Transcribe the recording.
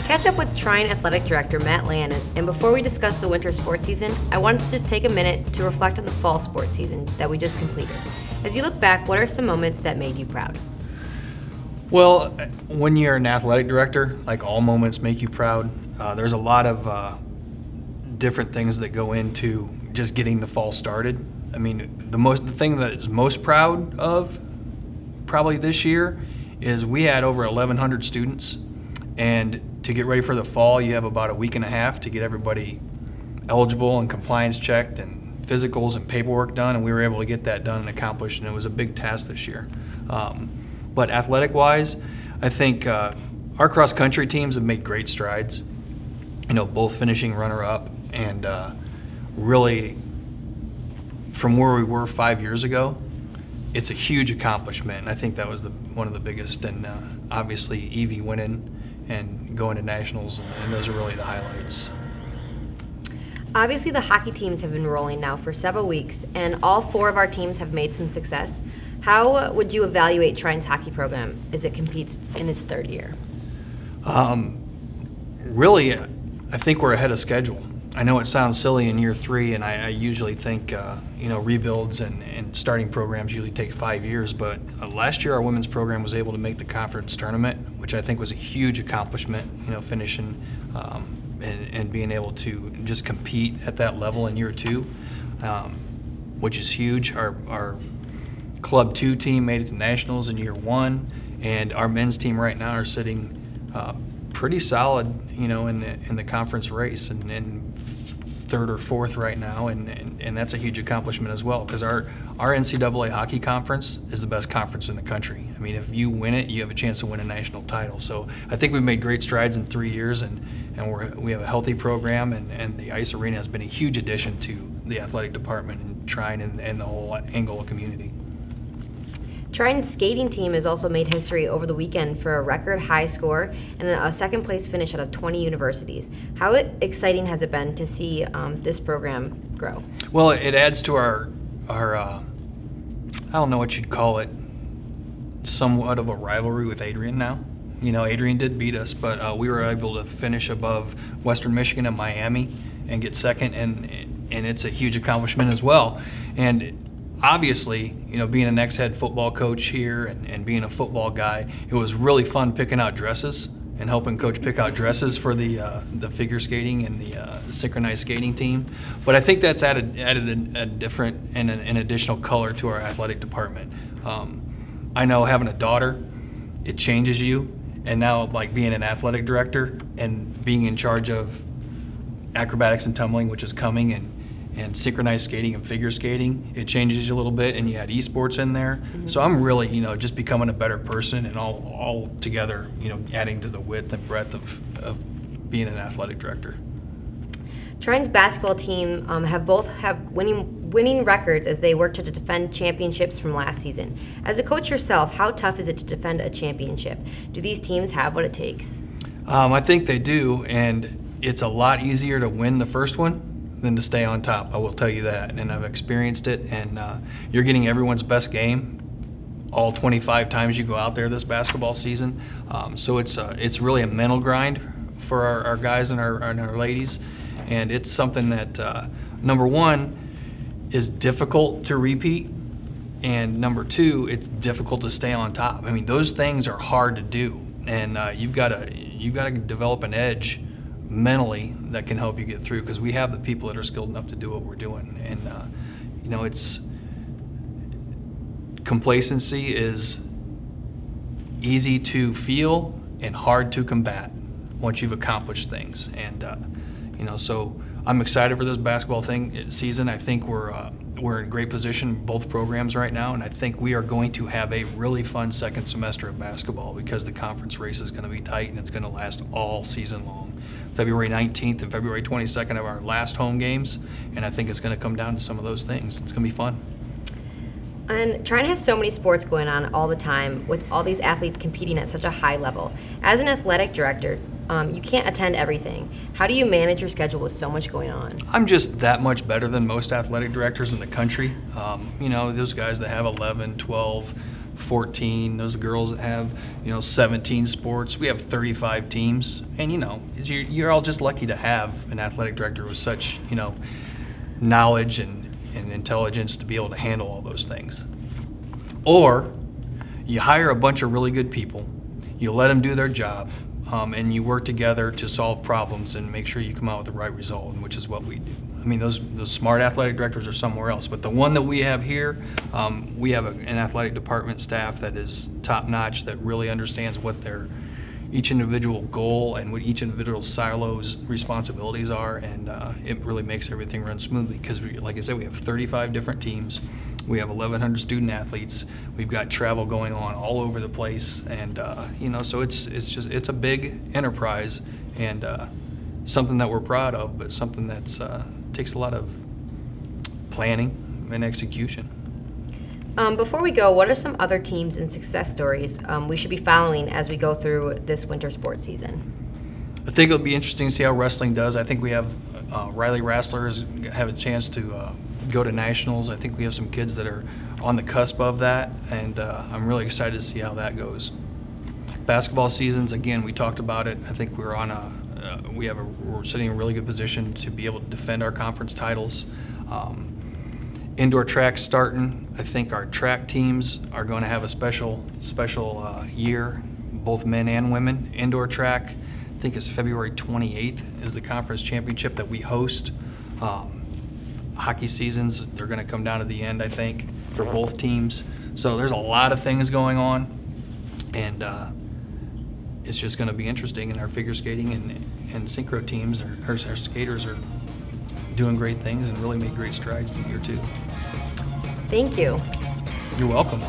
We catch up with Trine Athletic Director Matt Lannon, and before we discuss the winter sports season, I wanted to just take a minute to reflect on the fall sports season that we just completed. As you look back, what are some moments that made you proud? Well, when you're an athletic director, like all moments make you proud. There's a lot of different things that go into just getting the fall started. I mean, the thing that is most proud of probably this year is we had over 1,100 students, and to get ready for the fall, you have about a week and a half to get everybody eligible and compliance checked and physicals and paperwork done, and we were able to get that done and accomplished, and it was a big task this year. But athletic-wise, I think our cross-country teams have made great strides, both finishing runner-up and really from where we were 5 years ago, it's a huge accomplishment, and I think that was one of the biggest, and obviously Evie winning and going to nationals, and those are really the highlights. Obviously, the hockey teams have been rolling now for several weeks, and all 4 of our teams have made some success. How would you evaluate Trine's hockey program as it competes in its 3rd year? Really, I think we're ahead of schedule. I know it sounds silly in year 3, and I usually think, rebuilds and starting programs usually take 5 years, but last year our women's program was able to make the conference tournament, which I think was a huge accomplishment, finishing and being able to just compete at that level in year 2, which is huge. Our Club 2 team made it to nationals in year 1, and our men's team right now are sitting pretty solid, in the conference race, and 3rd or 4th right now, and that's a huge accomplishment as well, because our NCAA hockey conference is the best conference in the country. I mean, if you win it, you have a chance to win a national title. So I think we've made great strides in 3 years, and we have a healthy program, and the ice arena has been a huge addition to the athletic department and Trine and the whole Angola community. Trine's skating team has also made history over the weekend for a record high score and a 2nd place finish out of 20 universities. How exciting has it been to see this program grow? Well, it adds to our I don't know what you'd call it, somewhat of a rivalry with Adrian now. Adrian did beat us, but we were able to finish above Western Michigan and Miami and get 2nd, and it's a huge accomplishment as well. And obviously, being an ex-head football coach here and being a football guy, it was really fun picking out dresses and helping coach pick out dresses for the figure skating and the synchronized skating team. But I think that's added a different and an additional color to our athletic department. I know having a daughter, it changes you, and now like being an athletic director and being in charge of acrobatics and tumbling, which is coming, and synchronized skating and figure skating, it changes you a little bit, and you had esports in there. Mm-hmm. So I'm really, just becoming a better person, and all together, adding to the width and breadth of being an athletic director. Trine's basketball team have winning records as they work to defend championships from last season. As a coach yourself, how tough is it to defend a championship? Do these teams have what it takes? I think they do, and it's a lot easier to win the first one than to stay on top. I will tell you that, and I've experienced it, and you're getting everyone's best game all 25 times you go out there this basketball season. So it's really a mental grind for our guys and our ladies, and it's something that number 1 is difficult to repeat, and number 2, it's difficult to stay on top. I mean, those things are hard to do, and you've got to develop an edge mentally that can help you get through, because we have the people that are skilled enough to do what we're doing. And it's complacency is easy to feel and hard to combat once you've accomplished things. And so I'm excited for this basketball season. I think we're in great position in both programs right now, and I think we are going to have a really fun 2nd semester of basketball, because the conference race is going to be tight and it's going to last all season long. February 19th and February 22nd are our last home games, and I think it's going to come down to some of those things. It's going to be fun. And Trine has so many sports going on all the time, with all these athletes competing at such a high level. As an athletic director, you can't attend everything. How do you manage your schedule with so much going on? I'm just that much better than most athletic directors in the country. Those guys that have 11, 12, 14. Those girls that have 17 sports. We have 35 teams, and you're all just lucky to have an athletic director with such knowledge and intelligence to be able to handle all those things. Or you hire a bunch of really good people, you let them do their job, and you work together to solve problems and make sure you come out with the right result, which is what we do. I mean, those smart athletic directors are somewhere else, but the one that we have here, we have an athletic department staff that is top-notch, that really understands what each individual goal and what each individual silo's responsibilities are, and it really makes everything run smoothly because, like I said, we have 35 different teams. We have 1,100 student athletes. We've got travel going on all over the place, and so it's a big enterprise, and something that we're proud of, but something that's takes a lot of planning and execution. Before we go, what are some other teams and success stories we should be following as we go through this winter sports season? I think it'll be interesting to see how wrestling does. I think we have Riley Wrestlers have a chance to go to nationals. I think we have some kids that are on the cusp of that, and I'm really excited to see how that goes. Basketball seasons, again, we talked about it. I think we're sitting in a really good position to be able to defend our conference titles. Indoor track starting. I think our track teams are going to have a special year, both men and women. Indoor track, I think it's February 28th is the conference championship that we host. Hockey seasons, they're going to come down to the end, I think, for both teams. So there's a lot of things going on, and it's just going to be interesting. And our figure skating and synchro teams, our skaters are doing great things and really made great strides in year 2. Thank you. You're welcome.